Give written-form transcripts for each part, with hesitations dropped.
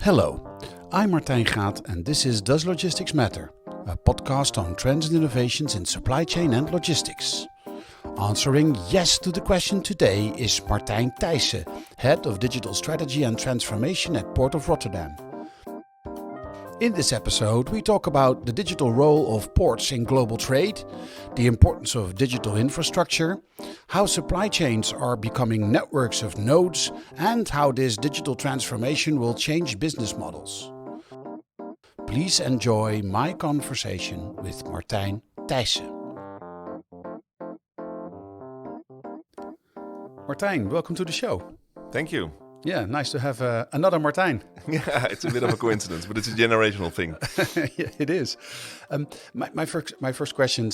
Hello, I'm Martijn Thijsen and this is Does Logistics Matter? A podcast on trends and innovations in supply chain and logistics. Answering yes to the question today is Martijn Thijsen, Head of Digital Strategy and Transformation at Port of Rotterdam. In this episode, we talk about the digital role of ports in global trade, the importance of digital infrastructure, how supply chains are becoming networks of nodes, and how this digital transformation will change business models. Please enjoy my conversation with Martijn Thijsen. Martijn, welcome to the show. Thank you. Yeah, nice to have another Martijn. Yeah, it's a bit of a coincidence, but it's a generational thing. Yeah, it is. My first question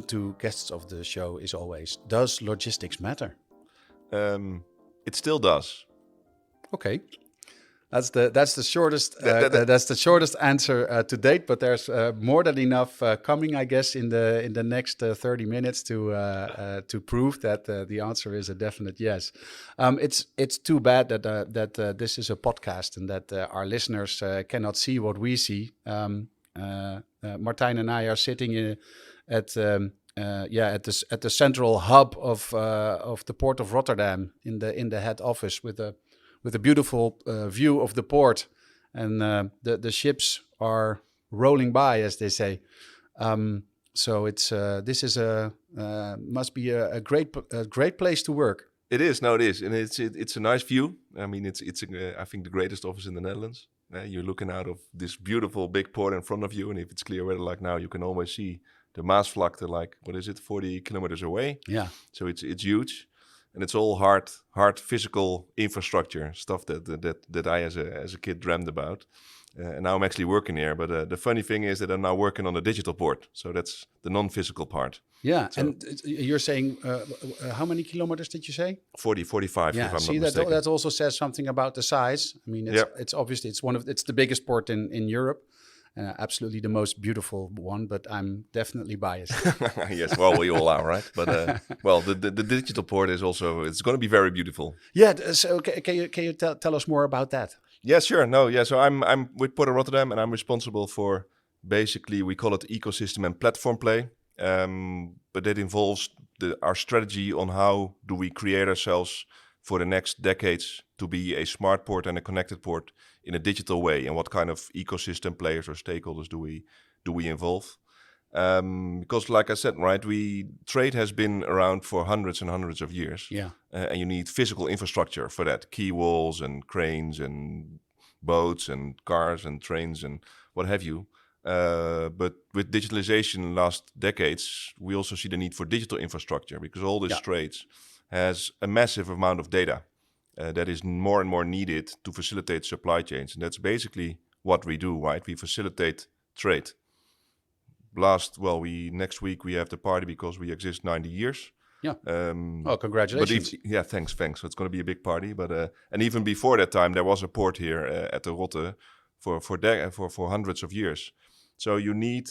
to guests of the show is always: does logistics matter? It still does. Okay, that's the shortest that's the shortest answer to date. But there's more than enough coming, I guess, in the next 30 minutes to prove that the answer is a definite yes. It's too bad that this is a podcast and that our listeners cannot see what we see. Martijn and I are sitting at the central hub of the Port of Rotterdam in the head office with a beautiful view of the port, and the ships are rolling by, as they say. So must be a great place to work. It is. No, it is, and it's a nice view. I mean, it's I think the greatest office in the Netherlands. You're looking out of this beautiful big port in front of you, and if it's clear weather like now, you can always see the Maasvlakte, like 40 kilometers away. Yeah. So it's huge. And it's all hard physical infrastructure stuff that I as a kid dreamed about, and now I'm actually working here. But the funny thing is that I'm now working on the digital port, so that's the non-physical part. Yeah, so, and you're saying how many kilometers did you say? 40, 45. Yeah, if I'm see not mistaken. that also says something about the size. I mean, it's obviously it's the biggest port in Europe. Absolutely the most beautiful one, but I'm definitely biased. Yes, well, we all are, right? But well, the digital port is also, it's going to be very beautiful. Yeah. So can you tell us more about that? Yeah, sure. No, yeah. So I'm with Port of Rotterdam, and I'm responsible for basically, we call it ecosystem and platform play. But that involves our strategy on how do we create ourselves for the next decades to be a smart port and a connected port in a digital way, and what kind of ecosystem players or stakeholders do we involve? Because, like I said, right, trade has been around for hundreds and hundreds of years. Yeah, and you need physical infrastructure for that: quay walls and cranes and boats and cars and trains and what have you. But with digitalization in the last decades, we also see the need for digital infrastructure, because all these trades has a massive amount of data that is more and more needed to facilitate supply chains. And that's basically what we do, right? We facilitate trade. Next week we have the party because we exist 90 years. Yeah. Congratulations. Thanks. So it's going to be a big party. But and even before that time, there was a port here at the Rotte for hundreds of years. So you need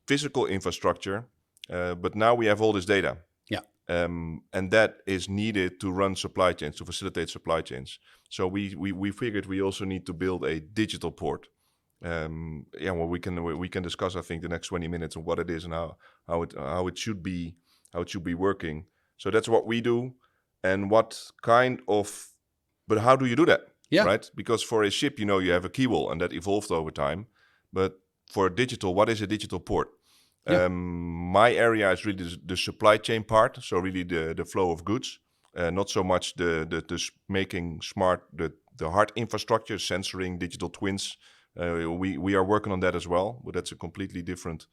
physical infrastructure, but now we have all this data. And that is needed to run supply chains, to facilitate supply chains. So we figured we also need to build a digital port. We can discuss, I think, the next 20 minutes on what it is and how it should be working. So that's what we do, and but how do you do that? Yeah. Right? Because for a ship, you have a quay wall, and that evolved over time. But for digital, what is a digital port? Yeah. My area is really the supply chain part, so really the flow of goods, not so much the making smart the hard infrastructure, sensoring, digital twins. We are working on that as well, but that's a completely different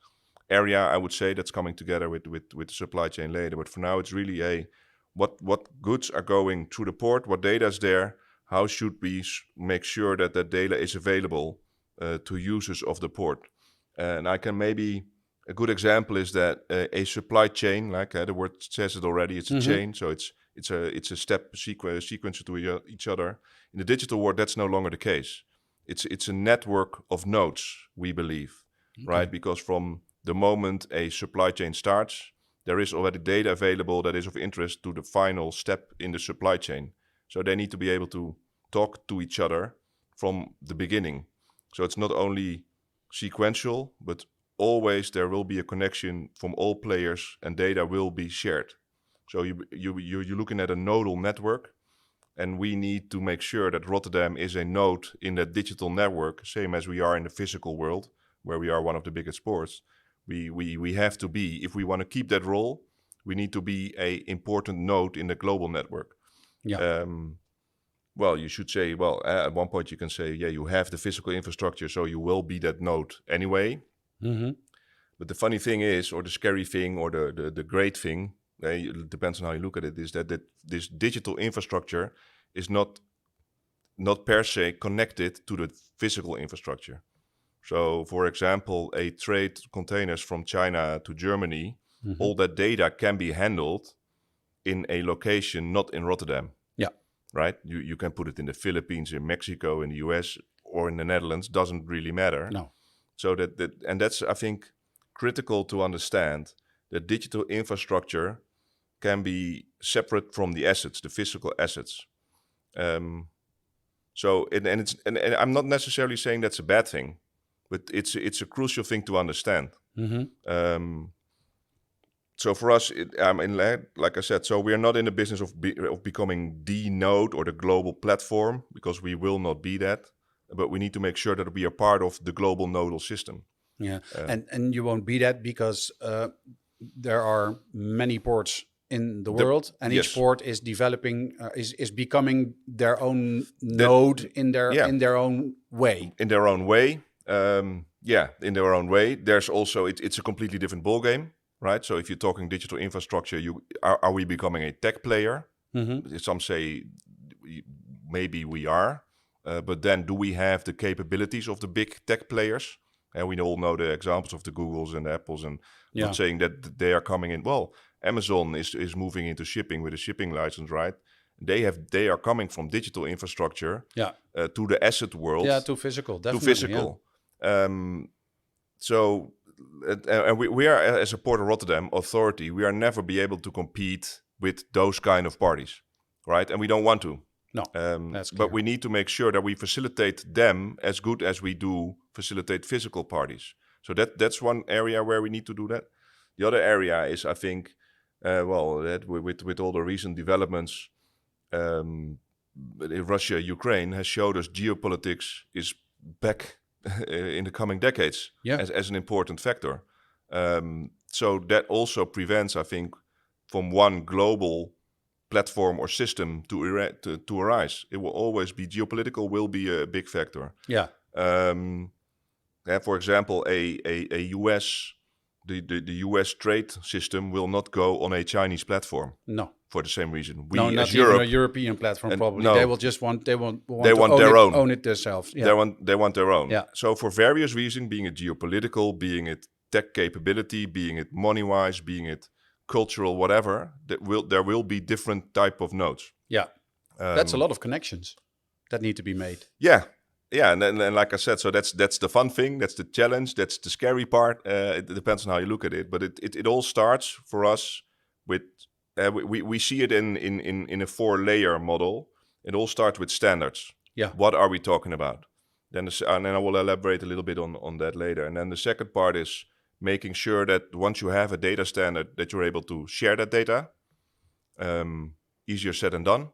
area, I would say, that's coming together with the supply chain later. But for now, it's really what goods are going through the port, what data is there, how should we make sure that data is available to users of the port. And I can maybe... A good example is that a supply chain, like the word says it already, it's a chain. So it's a step sequence to each other. In the digital world, that's no longer the case. It's a network of nodes, we believe, right? Because from the moment a supply chain starts, there is already data available that is of interest to the final step in the supply chain. So they need to be able to talk to each other from the beginning. So it's not only sequential, but always there will be a connection from all players and data will be shared. So you're looking at a nodal network, and we need to make sure that Rotterdam is a node in that digital network, same as we are in the physical world, where we are one of the biggest ports. We have to be, if we want to keep that role, we need to be a important node in the global network. Yeah. Well, you should say, at one point you can say, yeah, you have the physical infrastructure, so you will be that node anyway. Mm-hmm. But the funny thing is, or the scary thing, or the great thing, it depends on how you look at it, is that this digital infrastructure is not per se connected to the physical infrastructure. So, for example, a trade containers from China to Germany, all that data can be handled in a location not in Rotterdam. Yeah. Right? You can put it in the Philippines, in Mexico, in the US, or in the Netherlands. Doesn't really matter. No. So and that's, I think, critical to understand that digital infrastructure can be separate from the assets, the physical assets. So I'm not necessarily saying that's a bad thing, but it's a crucial thing to understand. So for us, like I said, so we are not in the business of becoming the node or the global platform, because we will not be that. But we need to make sure that we are part of the global nodal system. Yeah, and you won't be that because there are many ports in the world, and yes. each port is developing, is becoming their own node in their own way. In their own way, in their own way. There's also it's a completely different ballgame, right? So if you're talking digital infrastructure, are we becoming a tech player? Some say maybe we are, but then do we have the capabilities of the big tech players? And we all know the examples of the Googles and the Apples, and not saying that they are coming in. Well, Amazon is moving into shipping with a shipping license, right? They are coming from digital infrastructure to the asset world. Yeah, to physical, definitely. To physical. Yeah. So, and we are, as a Port of Rotterdam authority, we are never be able to compete with those kind of parties, right? And we don't want to. No, that's clear. But we need to make sure that we facilitate them as good as we do facilitate physical parties. So that's one area where we need to do that. The other area is, I think, with all the recent developments in Russia, Ukraine has showed us geopolitics is back in the coming decades as an important factor. So that also prevents, I think, from one global platform or system to arise. It will always be geopolitical, will be a big factor. Yeah. For example, a US, the US trade system will not go on a Chinese platform. No. For the same reason. We, not as Europe, even a European platform, probably. No, they want own it themselves. Yeah. They want their own. Yeah. So for various reasons, being it geopolitical, being it tech capability, being it money-wise, being it cultural, whatever, there will be different type of nodes. Yeah. That's a lot of connections that need to be made. Yeah. Yeah, and like I said, so that's the fun thing, that's the challenge, that's the scary part. It depends on how you look at it, but it all starts for us with we see it in a 4-layer model. It all starts with standards. Yeah. What are we talking about? And then I will elaborate a little bit on that later. And then the second part is making sure that once you have a data standard, that you're able to share that data. Easier said than done.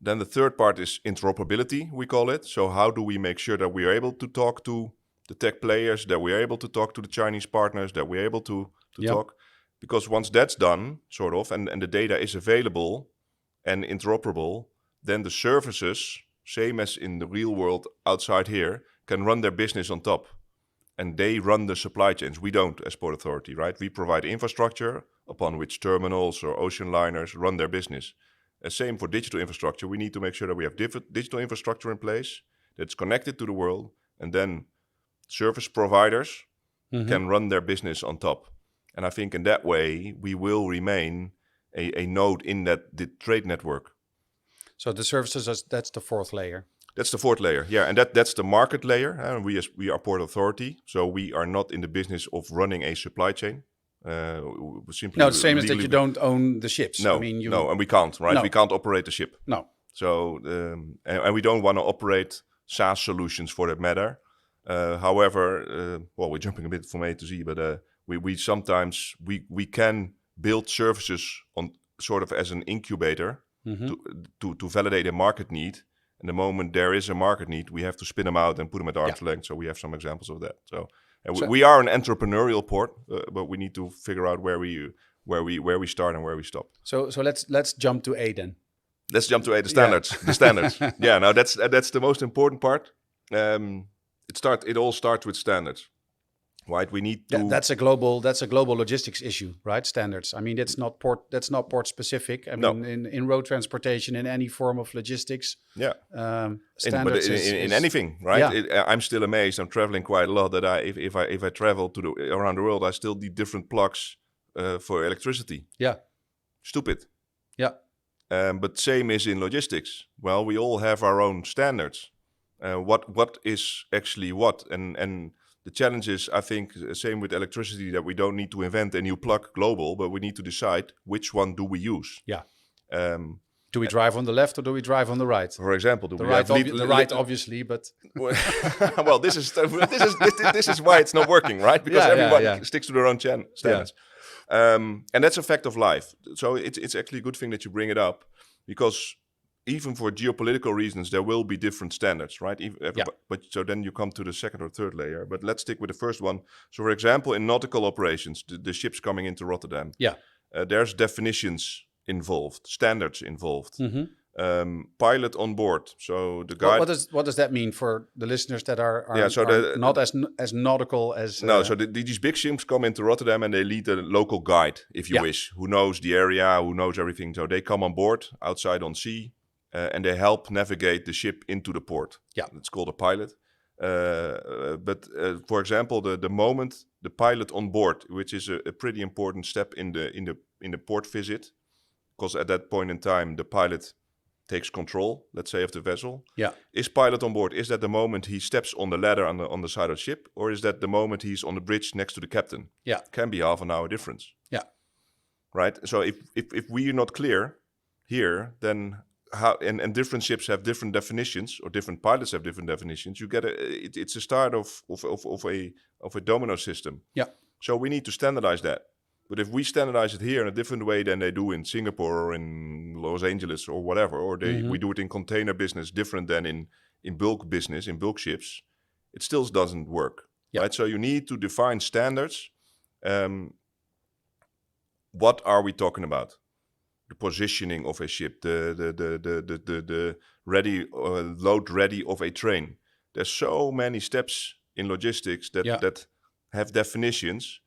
Then the third part is interoperability, we call it. So how do we make sure that we are able to talk to the tech players, that we are able to talk to the Chinese partners, that we are able to talk? Because once that's done, sort of, and the data is available and interoperable, then the services, same as in the real world outside here, can run their business on top. And they run the supply chains. We don't as Port Authority, right? We provide infrastructure upon which terminals or ocean liners run their business. Same for digital infrastructure. We need to make sure that we have different digital infrastructure in place that's connected to the world, and then service providers can run their business on top. And I think in that way, we will remain a node in the trade network. So the services, that's the fourth layer. That's the fourth layer, yeah. And that's the market layer. And we are Port Authority, so we are not in the business of running a supply chain. Simply the same as that you don't own the ships. No, I mean, and we can't, right? No. We can't operate the ship. No. So, and we don't want to operate SaaS solutions for that matter. However, we're jumping a bit from A to Z, but we sometimes we can build services on sort of as an incubator to validate a market need. And the moment there is a market need, we have to spin them out and put them at arm's length. So we have some examples of that. So we are an entrepreneurial port, but we need to figure out where we start and where we stop. So let's jump to A then. Let's jump to A, the standards. Yeah. The standards. Yeah, now that's the most important part. It all starts with standards, right? We need to. That's a global logistics issue, right? Standards. I mean, that's not port specific. I mean, in road transportation, in any form of logistics. Yeah. Standards in anything, right? Yeah. I'm still amazed. I'm traveling quite a lot. That if I travel around the world, I still need different plugs for electricity. Yeah. Stupid. Yeah. But same is in logistics. Well, we all have our own standards. What is actually what? And the challenge is, I think, same with electricity, that we don't need to invent a new plug global, but we need to decide which one do we use. Yeah. Do we drive on the left or do we drive on the right? For example, the right, obviously, but well, this is why it's not working, right? Because everybody sticks to their own standards. Yeah. And that's a fact of life. So it's actually a good thing that you bring it up, because even for geopolitical reasons, there will be different standards, right? But so then you come to the second or third layer. But let's stick with the first one. So, for example, in nautical operations, the ships coming into Rotterdam, there's definitions involved, standards involved. Pilot on board. So the guy. What does that mean for the listeners that are not as nautical as? No, so these big ships come into Rotterdam and they lead a local guide, if you wish, who knows the area, who knows everything. So they come on board outside on sea. And they help navigate the ship into the port. Yeah, it's called a pilot. But for example, the moment the pilot on board, which is a pretty important step in the port visit, because at that point in time the pilot takes control, let's say, of the vessel. Yeah, is pilot on board? Is that the moment he steps on the ladder on the side of the ship, or is that the moment he's on the bridge next to the captain? Yeah, can be half an hour difference. Yeah, right. So if we are not clear here, then how and different ships have different definitions, or different pilots have different definitions. You get it's a start of a domino system. Yeah. So we need to standardize that. But if we standardize it here in a different way than they do in Singapore or in Los Angeles or whatever, or we do it in container business different than in bulk business, in bulk ships, it still doesn't work. Yeah. Right. So you need to define standards. What are we talking about? The positioning of a ship, the ready load ready of a train. There's so many steps in logistics that have definitions.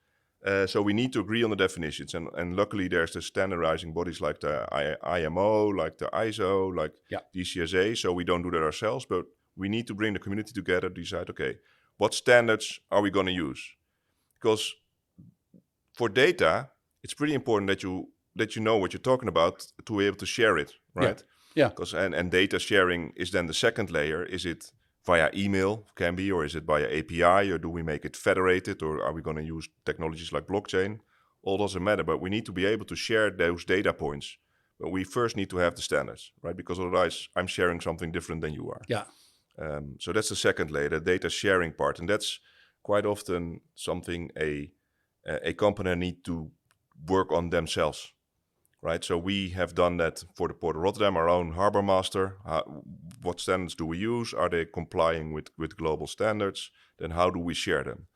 So we need to agree on the definitions, and luckily there's the standardizing bodies like the IMO, like the ISO, like DCSA. So we don't do that ourselves, but we need to bring the community together, decide, okay, what standards are we going to use? Because for data, it's pretty important that you know what you're talking about to be able to share it, right? Yeah. Because and data sharing is then the second layer. Is it via email, can be, or is it via API, or do we make it federated, or are we going to use technologies like blockchain? All doesn't matter, but we need to be able to share those data points. But we first need to have the standards, right? Because otherwise I'm sharing something different than you are. Yeah. So that's the second layer, the data sharing part. And that's quite often something a company need to work on themselves. Right, so we have done that for the Port of Rotterdam, our own harbor master. What standards do we use? Are they complying with global standards? Then how do we share them?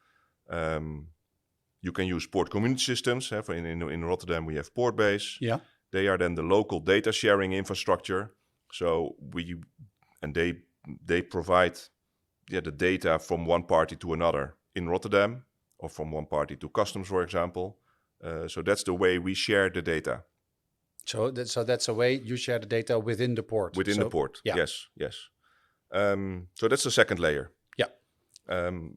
You can use port community systems. In Rotterdam, we have Portbase. Yeah, they are then the local data sharing infrastructure. So they provide the data from one party to another in Rotterdam, or from one party to customs, for example. So that's the way we share the data. So that's a way you share the data within the port. Within the port, yes. So that's the second layer. Yeah.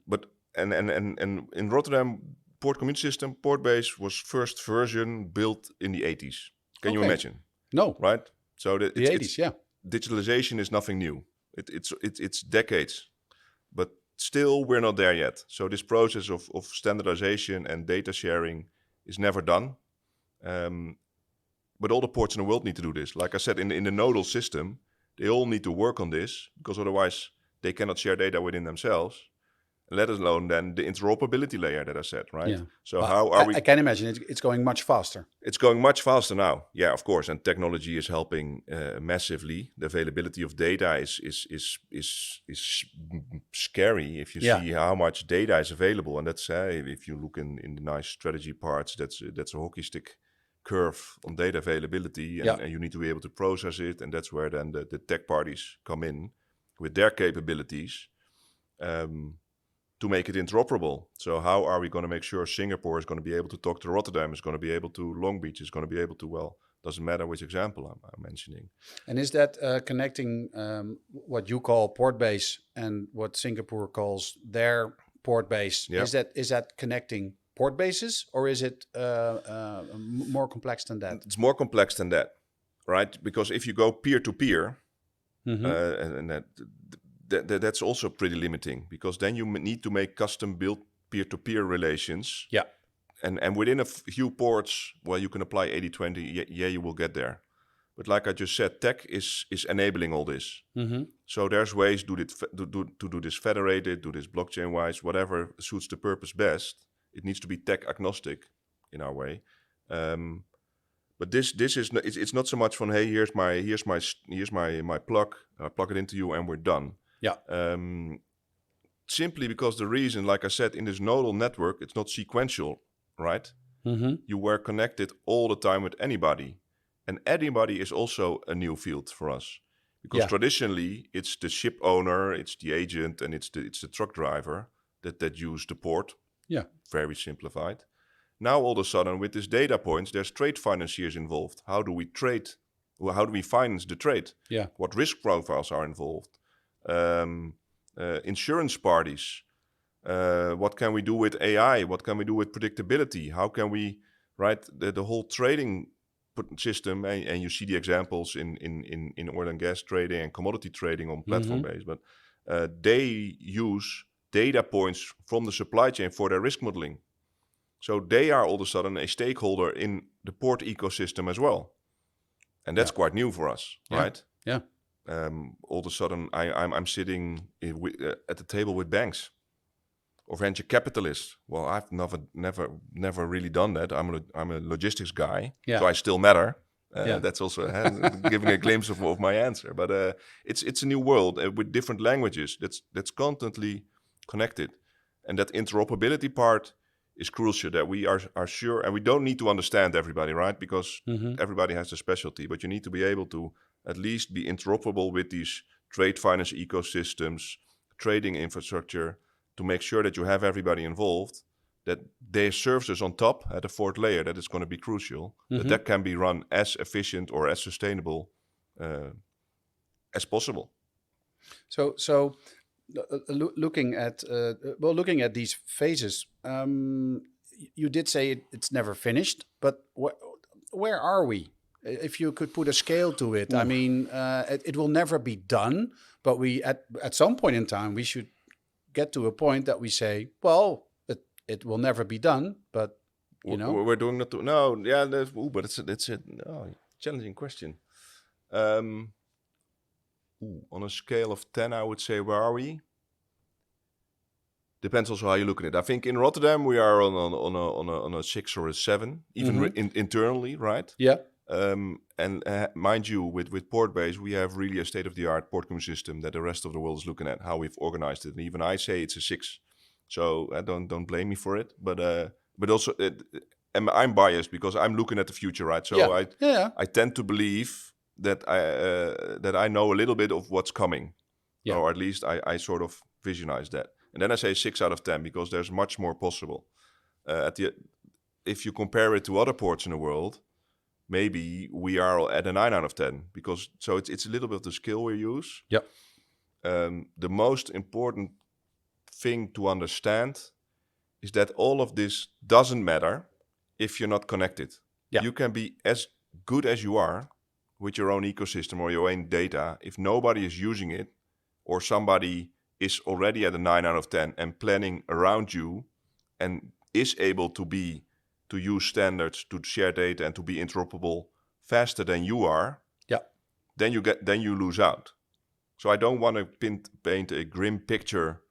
But in Rotterdam, port community system, Portbase was first version built in the 80s. Can you imagine? No. Right. So the 80s, digitalization is nothing new. It's decades, but still we're not there yet. So this process of standardization and data sharing is never done. But all the ports in the world need to do this. Like I said, in the nodal system, they all need to work on this, because otherwise they cannot share data within themselves, let alone then the interoperability layer that I said, right? Yeah. So But how are we? I can imagine it's going much faster. It's going much faster now. Yeah, of course, and technology is helping massively. The availability of data is scary if you see how much data is available, and that's if you look in the nice strategy parts, that's a hockey stick curve on data availability, and you need to be able to process it, and that's where then the tech parties come in with their capabilities. To make it interoperable. So how are we going to make sure Singapore is going to be able to talk to Rotterdam, is going to be able to Long Beach, is going to be able to, well, doesn't matter which example I'm mentioning. And is that connecting what you call port base and what Singapore calls their port base? Yep. Is that connecting port bases, or is it more complex than that? It's more complex than that, right? Because if you go peer-to-peer, and that's also pretty limiting, because then you need to make custom-built peer-to-peer relations. Yeah. And within a few ports, well, you can apply 80-20. Yeah, you will get there. But like I just said, tech is enabling all this. So there's ways to do this federated, do this blockchain-wise, whatever suits the purpose best. It needs to be tech agnostic in our way. But this is it's not so much from, hey, here's my plug, plug it into you and we're done. Yeah. Simply because the reason, like I said, in this nodal network, it's not sequential, right? You were connected all the time with anybody. And anybody is also a new field for us. Because traditionally, it's the ship owner, it's the agent, and it's the truck driver that use the port. Yeah. Very simplified. Now, all of a sudden, with this data points, there's trade financiers involved. How do we trade? Well, how do we finance the trade? Yeah. What risk profiles are involved? Insurance parties. What can we do with AI? What can we do with predictability? How can we, right, the whole trading system, and you see the examples in oil and gas trading and commodity trading on platform base, but they use data points from the supply chain for their risk modeling. So they are all of a sudden a stakeholder in the port ecosystem as well. And that's quite new for us, right? Yeah. All of a sudden I'm sitting at the table with banks or venture capitalists. Well, I've never really done that. I'm a logistics guy, so I still matter. That's also giving a glimpse of my answer. But it's a new world with different languages that's constantly connected, and that interoperability part is crucial. That we are sure, and we don't need to understand everybody, right? Because everybody has a specialty, but you need to be able to at least be interoperable with these trade finance ecosystems, trading infrastructure, to make sure that you have everybody involved, that their services on top at the fourth layer, that is going to be crucial, that can be run as efficient or as sustainable as possible. So looking at these phases, you did say it's never finished, but where are we? If you could put a scale to it, I mean, it will never be done, but we at some point in time we should get to a point that we say, well, it will never be done, but you know, we're doing that. But it's a challenging question. On a scale of 10, I would say, where are we? Depends also how you look at it. I think in Rotterdam we are on a 6 or a 7, even internally, right? Yeah. And mind you, with Portbase, we have really a state-of-the-art port communication system that the rest of the world is looking at, how we've organized it. And even I say it's a 6. So don't blame me for it. But also, I'm biased because I'm looking at the future, right? So I tend to believe that I know a little bit of what's coming. Yeah. Or at least I sort of visualize that. And then I say 6 out of 10 because there's much more possible. If you compare it to other ports in the world, maybe we are at a 9 out of 10 because it's a little bit of the skill we use. Yep. The most important thing to understand is that all of this doesn't matter if you're not connected. Yeah. You can be as good as you are with your own ecosystem or your own data. If nobody is using it or somebody is already at a 9 out of 10 and planning around you and is able to use standards to share data and to be interoperable faster than you are, then you lose out. So I don't want to paint a grim picture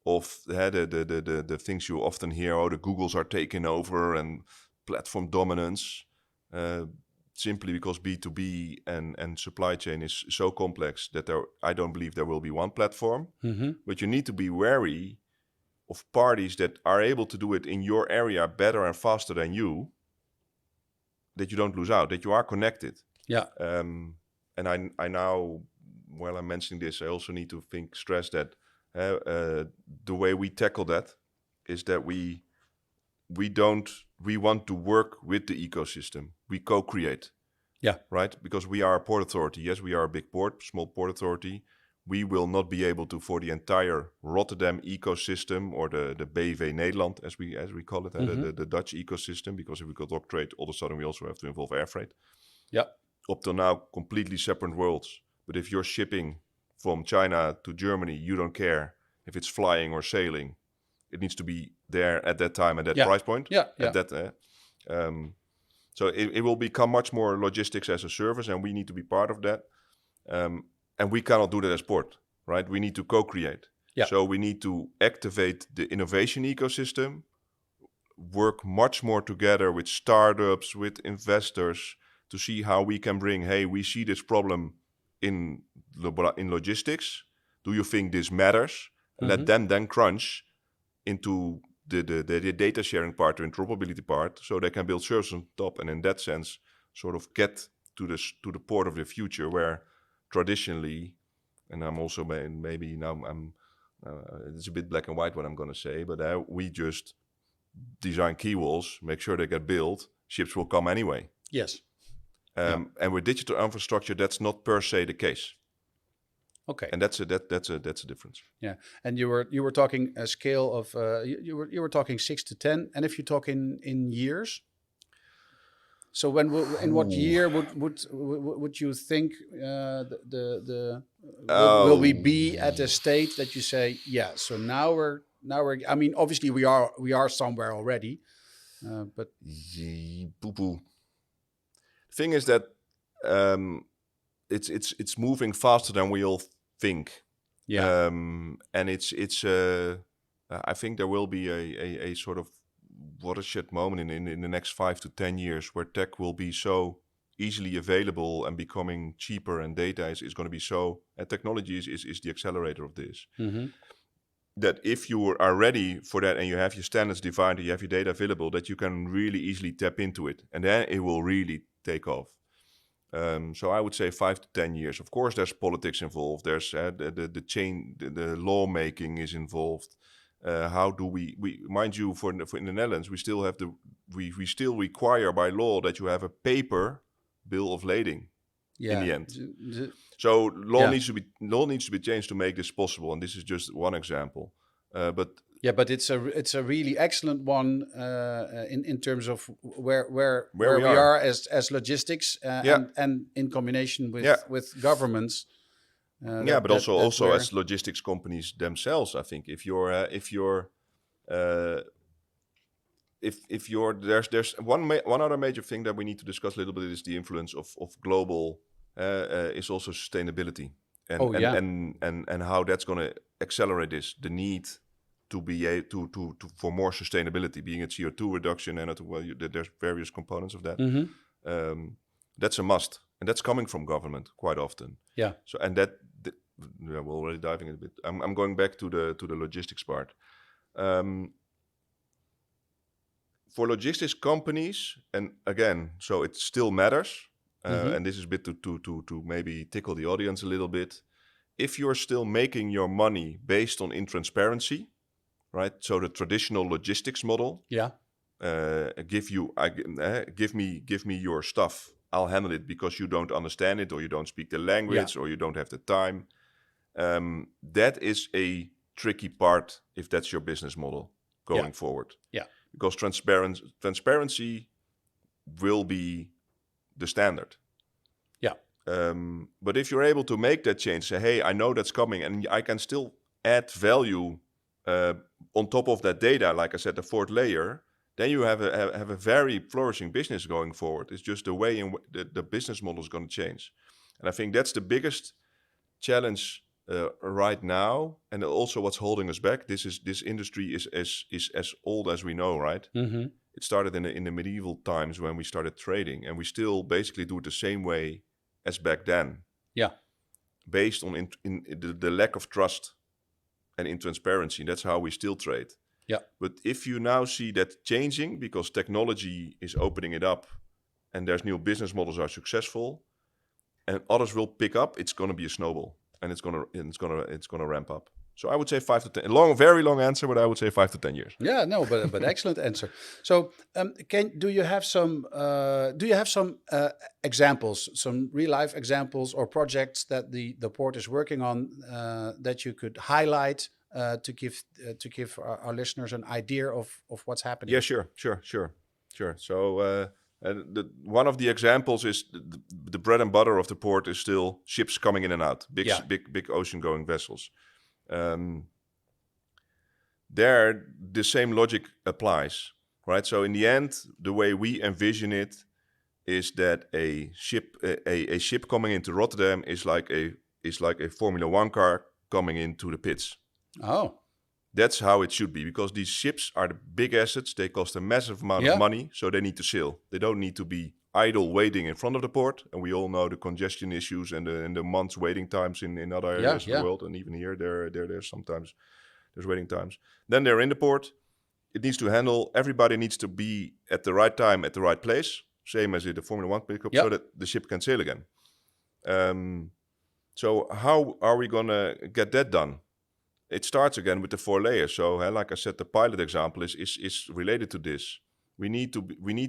of the things you often hear. Oh, the Googles are taking over and platform dominance. Simply because B2B and supply chain is so complex that I don't believe there will be one platform. But you need to be wary of parties that are able to do it in your area better and faster than you, that you don't lose out, that you are connected. Yeah. And I now, while I'm mentioning this, I also need to stress that the way we tackle that is that we want to work with the ecosystem. We co-create. Yeah. Right? Because we are a port authority. Yes, we are a big port, small port authority. We will not be able to, for the entire Rotterdam ecosystem or the BV Nederland, as we call it, the Dutch ecosystem, because if we go dock trade, all of a sudden we also have to involve air freight. Yeah. Up till now, completely separate worlds. But if you're shipping from China to Germany, you don't care if it's flying or sailing. It needs to be there at that time, at that price point. Yeah. At that, so it will become much more logistics as a service, and we need to be part of that. And we cannot do that as port, right? We need to co-create. Yeah. So we need to activate the innovation ecosystem, work much more together with startups, with investors, to see how we can bring, hey, we see this problem in logistics. Do you think this matters? And let them then crunch into the data sharing part, the interoperability part, so they can build services on top, and in that sense, sort of get to the port of the future, where traditionally, and I'm also maybe now it's a bit black and white what I'm going to say, but we just design key walls, make sure they get built, ships will come anyway. Yes. And with digital infrastructure, that's not per se the case. Okay. And that's a difference. Yeah. And you were talking a scale of you were talking 6 to 10, and if you talk in years. So in what year would you think will we be at a state that you say, yeah, so now we're I mean, obviously we are somewhere already, but The thing is that it's moving faster than we all think. Yeah. And it's I think there will be a sort of watershed moment in the next 5 to 10 years where tech will be so easily available and becoming cheaper, and data is going to be so, and technology is the accelerator of this. That if you are ready for that and you have your standards defined and you have your data available, that you can really easily tap into it, and then it will really take off. So I would say 5 to 10 years. Of course, there's politics involved. There's the lawmaking is involved. How do we mind you, for in the Netherlands, we still have we still require by law that you have a paper bill of lading in the end. So law needs to be changed to make this possible, and this is just one example. But it's a really excellent one in terms of where we are as logistics and in combination with governments. But also as logistics companies themselves, I think if there's one other major thing that we need to discuss a little bit is the influence of global is also sustainability and how that's going to accelerate this, the need to be to for more sustainability, being a CO2 reduction, and there's various components of that. That's a must, and that's coming from government quite often. Yeah. So we're already diving a bit. I'm going back to the logistics part. For logistics companies, and again, so it still matters. And this is a bit to maybe tickle the audience a little bit. If you're still making your money based on intransparency, right? So the traditional logistics model, give me your stuff. I'll handle it because you don't understand it, or you don't speak the language, or you don't have the time. That is a tricky part if that's your business model going forward. Yeah, because transparency will be the standard. Yeah. But if you're able to make that change, say, hey, I know that's coming, and I can still add value on top of that data, like I said, the fourth layer, then you have a very flourishing business going forward. It's just the way in the business model is going to change. And I think that's the biggest challenge right now, and also what's holding us back. This industry is as old as we know, right? Mm-hmm. It started in the medieval times when we started trading, and we still basically do it the same way as back then, Yeah. based on in the lack of trust and in transparency. That's how we still trade. Yeah. But if you now see that changing because technology is opening it up, and there's new business models are successful, and others will pick up, it's going to be a snowball, and it's going to ramp up. So I would say 5 to 10. Very long answer, but I would say 5 to 10 years. Yeah, no, but excellent answer. So, do you have some examples, some real life examples or projects that the port is working on that you could highlight to give our listeners an idea of what's happening? Yeah, sure. So one of the examples is the bread and butter of the port is still ships coming in and out, big ocean going vessels. There, the same logic applies, right? So in the end, the way we envision it is that a ship coming into Rotterdam is like a Formula One car coming into the pits. Oh, that's how it should be, because these ships are the big assets. They cost a massive amount of money, so they need to sail. They don't need to be idle waiting in front of the port. And we all know the congestion issues and the months waiting times in other areas of the world. And even here, there's sometimes there's waiting times. Then they're in the port. It needs to handle. Everybody needs to be at the right time at the right place. Same as in the Formula One pickup, so that the ship can sail again. So how are we going to get that done? It starts again with the 4 layers. So, like I said, the pilot example is related to this. We need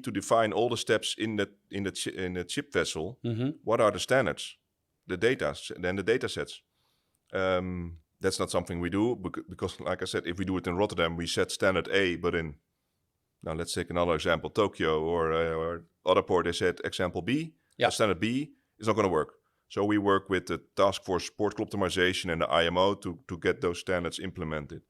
to define all the steps in the ship vessel. Mm-hmm. What are the standards, the data, then the data sets. That's not something we do because, like I said, if we do it in Rotterdam, we set standard A. But now let's take another example, Tokyo or other port. They set example B. Yeah. Standard B is not going to work. So we work with the Task Force Port Optimization and the IMO to get those standards implemented.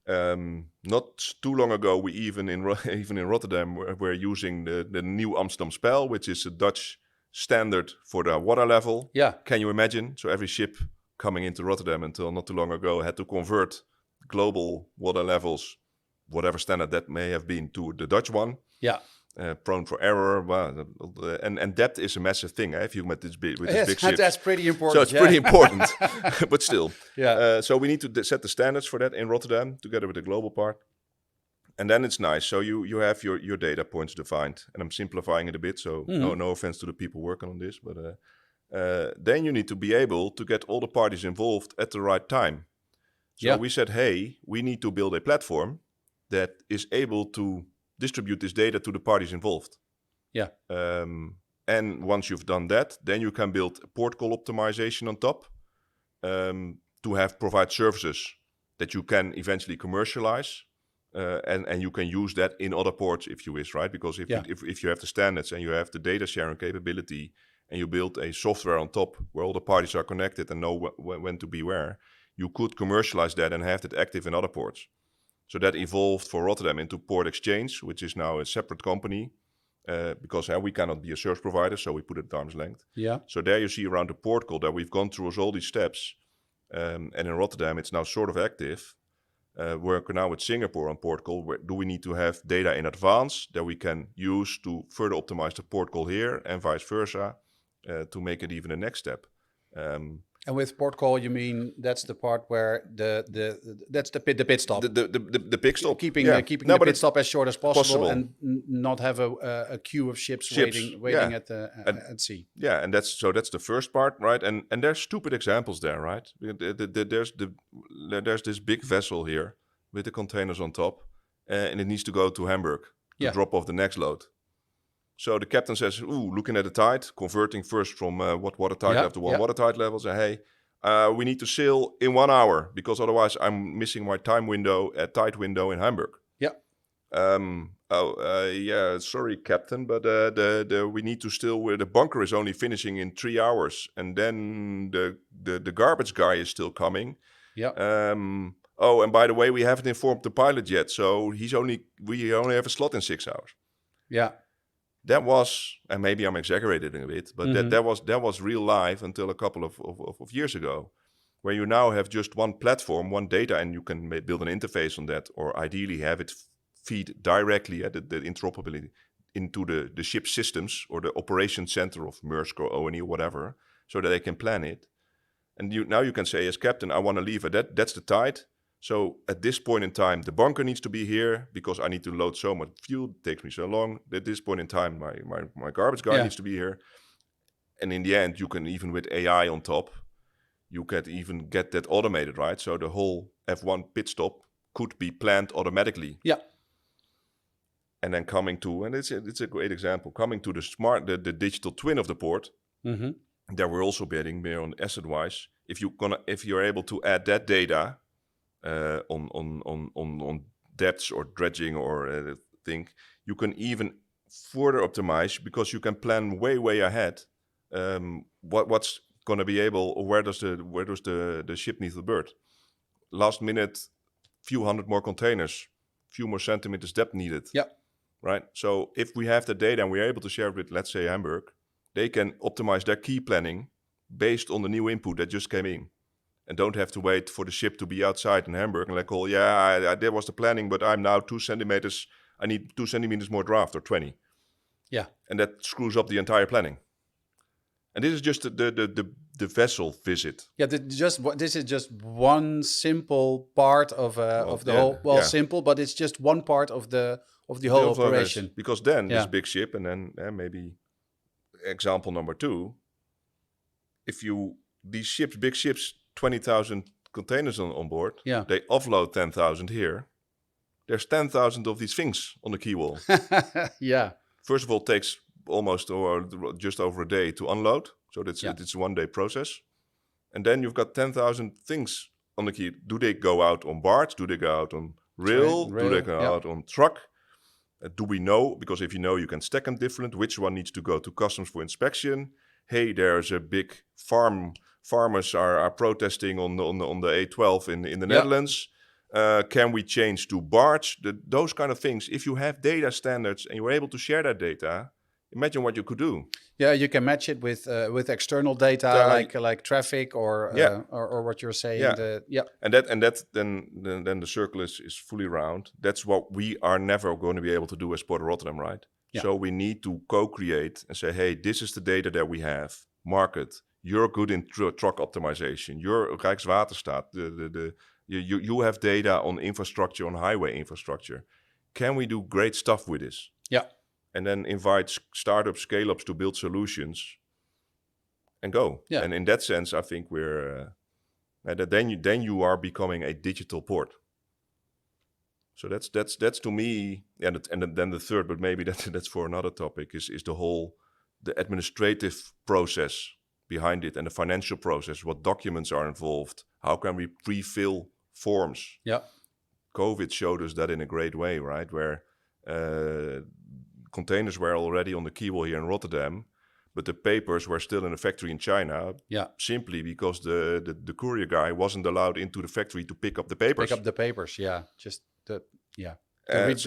Not too long ago, we even in Rotterdam we're using the new Amsterdam Spel, which is a Dutch standard for the water level. Yeah. Can you imagine? So every ship coming into Rotterdam until not too long ago had to convert global water levels, whatever standard that may have been, to the Dutch one. Yeah. Prone for error, and depth is a massive thing. If you met this big ships, that's pretty important. So it's pretty important, but still. Yeah. So we need to set the standards for that in Rotterdam together with the global part, and then it's nice. So you have your data points defined, and I'm simplifying it a bit. So no offense to the people working on this, but then you need to be able to get all the parties involved at the right time. So we said, hey, we need to build a platform that is able to distribute this data to the parties involved. Yeah. And once you've done that, then you can build port call optimization on top to provide services that you can eventually commercialize. And you can use that in other ports if you wish, right? Because if you have the standards and you have the data sharing capability and you build a software on top where all the parties are connected and know when to be where, you could commercialize that and have that active in other ports. So that evolved for Rotterdam into Port Exchange, which is now a separate company because we cannot be a service provider, so we put it at arm's length. Yeah. So there you see around the port call that we've gone through all these steps. And in Rotterdam, it's now sort of active. Working now with Singapore on port call. Where do we need to have data in advance that we can use to further optimize the port call here and vice versa to make it even a next step. And with port call, you mean that's the part where that's the pit stop. The pit stop. Keeping the pit stop as short as possible. And not have a queue of ships waiting at sea. Yeah, and that's the first part, right? And there's stupid examples there, right? There's this big vessel here with the containers on top, and it needs to go to Hamburg to drop off the next load. So the captain says, looking at the tide, converting first from what watertight level to what watertight level. Say, hey, we need to sail in 1 hour because otherwise I'm missing my tide window in Hamburg. Yeah. Sorry, captain, but we need to still, where the bunker is only finishing in 3 hours. And then the garbage guy is still coming. Yeah. And by the way, we haven't informed the pilot yet. So we only have a slot in 6 hours. Yeah. That was, and maybe I'm exaggerating a bit, but that was real life until a couple of years ago. where you now have just one platform, one data, and you can build an interface on that, or ideally have it feed directly at the interoperability into the ship systems or the operation center of Maersk or ONE or whatever, so that they can plan it. And now you can say, as captain, I want to leave it. That's the tide. So at this point in time, the bunker needs to be here because I need to load so much fuel. It takes me so long. At this point in time, my garbage guy needs to be here. And in the end, you can, even with AI on top, you can even get that automated, right? So the whole F1 pit stop could be planned automatically. Yeah. And then coming to, and it's a great example, coming to the digital twin of the port. Mm-hmm. There we're also betting more on asset-wise. If you're able to add that data on depths or dredging or thing, you can even further optimize because you can plan way ahead. What's going to be able, or where does the ship need to berth? Last minute, few hundred more containers, few more centimeters depth needed. Yeah. Right. So if we have the data and we're able to share it with, let's say, Hamburg, they can optimize their key planning based on the new input that just came in, and don't have to wait for the ship to be outside in Hamburg and like, oh yeah, there was the planning, but I'm now 2 centimeters. I need 2 centimeters more draft or 20. Yeah. And that screws up the entire planning. And this is just the vessel visit. Yeah, this is just one simple part of the whole. Well, simple, but it's just one part of the whole operation. Because then this big ship, and then maybe example number 2, if these big ships, 20,000 containers on board, they offload 10,000 here. There's 10,000 of these things on the quay wall. Yeah. First of all, it takes almost or just over a day to unload. So it's a 1 day process. And then you've got 10,000 things on the quay. Do they go out on barge? Do they go out on rail? Do they go out on truck? Do we know? Because if you know, you can stack them different. Which one needs to go to customs for inspection? Hey, there's a big farm. Farmers are protesting on the A12 in the Netherlands. Can we change to barge? Those kind of things. If you have data standards and you're able to share that data, imagine what you could do. Yeah, you can match it with external data like traffic or what you're saying. And then the circle is fully round. That's what we are never going to be able to do as Port of Rotterdam, right? Yeah. So we need to co-create and say, hey, this is the data that we have. Market. You're good in truck optimization. You're Rijkswaterstaat. You have data on infrastructure, on highway infrastructure. Can we do great stuff with this? Yeah. And then invite startups, scale-ups to build solutions and go. Yeah. And in that sense, I think we're then you are becoming a digital port. So that's to me, and then the third, but maybe that's for another topic, is the administrative process behind it and the financial process. What documents are involved? How can we pre-fill forms? Yeah. COVID showed us that in a great way, right? Where containers were already on the quay wall here in Rotterdam, but the papers were still in a factory in China. Yeah. Simply because the courier guy wasn't allowed into the factory to pick up the papers. Yeah. Just the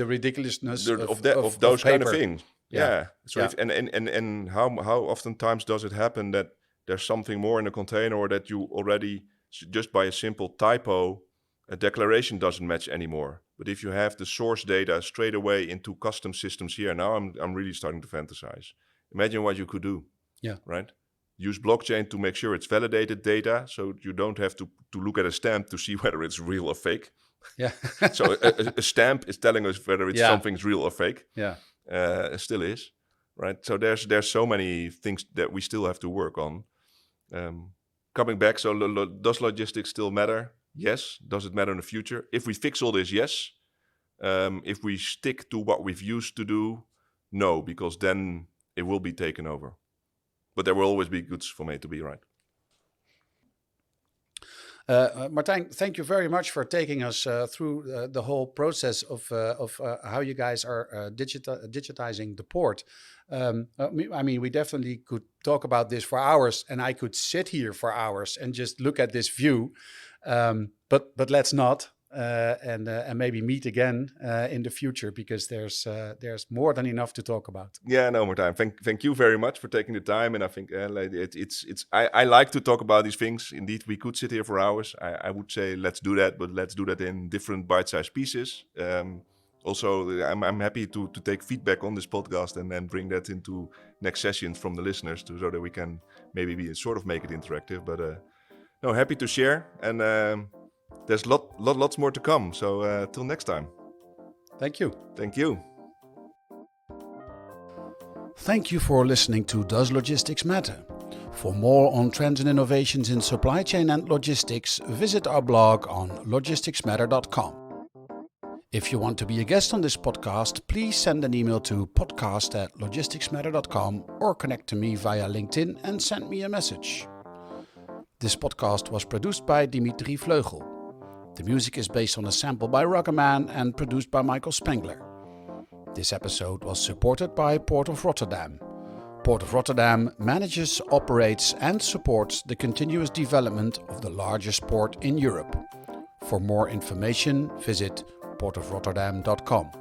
ridiculousness of those kind of things. Yeah. So yeah. And how oftentimes does it happen that there's something more in a container, or that you already, just by a simple typo, a declaration doesn't match anymore. But if you have the source data straight away into custom systems here, now I'm really starting to fantasize. Imagine what you could do. Yeah. Right? Use blockchain to make sure it's validated data, so you don't have to look at a stamp to see whether it's real or fake. Yeah. So a stamp is telling us whether it's something's real or fake. Yeah. It still is. Right? So there's so many things that we still have to work on. Coming back, so does logistics still matter? Yes. Does it matter in the future? If we fix all this, yes. If we stick to what we've used to do, no, because then it will be taken over. But there will always be goods from A to B, right? Martijn, thank you very much for taking us through the whole process of how you guys are digitizing the port. I mean, we definitely could talk about this for hours, and I could sit here for hours and just look at this view. But let's not. and maybe meet again in the future, because there's more than enough to talk about. Yeah, no, Martijn. Thank you very much for taking the time. And I think I like to talk about these things. Indeed, we could sit here for hours. I would say let's do that, but let's do that in different bite-sized pieces. Also, I'm happy to take feedback on this podcast and then bring that into next sessions from the listeners so that we can maybe sort of make it interactive. But no, happy to share. And there's lots more to come. So till next time. Thank you. Thank you. Thank you for listening to Does Logistics Matter? For more on trends and innovations in supply chain and logistics, visit our blog on logisticsmatter.com. If you want to be a guest on this podcast, please send an email to podcast@logisticsmatter.com or connect to me via LinkedIn and send me a message. This podcast was produced by Dimitri Vleugel. The music is based on a sample by Rotterdam and produced by Michael Spengler. This episode was supported by Port of Rotterdam. Port of Rotterdam manages, operates and supports the continuous development of the largest port in Europe. For more information, visit portofrotterdam.com.